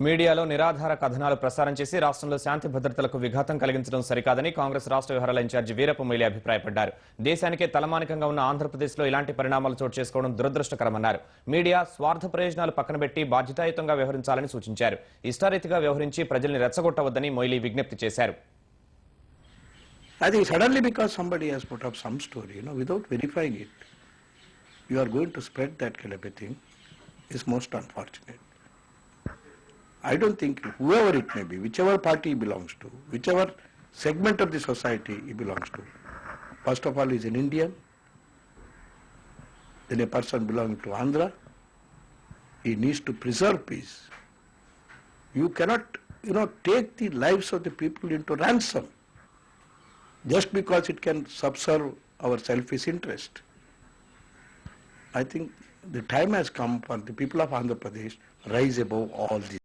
మీడియాలో నిరాధార కథనాలు ప్రసారం చేసి రాష్ట్రంలో శాంతి భద్రతలకు విఘాతం కలిగించడం సరికాదని కాంగ్రెస్ రాష్ట్ర వ్యవహారాల ఇన్ఛార్జి వీరప్ప మొయిలీ అభిప్రాయపడ్డారు. దేశానికే తలమానికంగా ఉన్న ఆంధ్రప్రదేశ్లో ఇలాంటి పరిణామాలు చోటు చేసుకోవడం దురదృష్టకరమన్నారు. మీడియా స్వార్థ ప్రయోజనాలు పక్కనబెట్టి బాధ్యతాయుతంగా వ్యవహరించాలని సూచించారు. ఇష్టారీతిగా వ్యవహరించి ప్రజల్ని రెచ్చగొట్టవద్దని మొయిలీ విజ్ఞప్తి చేశారు. I think suddenly because somebody has put up some story, without verifying it, you are going to spread that kind of a thing is most unfortunate. I don't think whoever it may be, whichever party he belongs to, whichever segment of the society he belongs to, first of all he is an Indian, then a person belonging to Andhra, he needs to preserve peace. You cannot, take the lives of the people into ransom just because it can subserve our selfish interest. I think the time has come for the people of Andhra Pradesh rise above all this.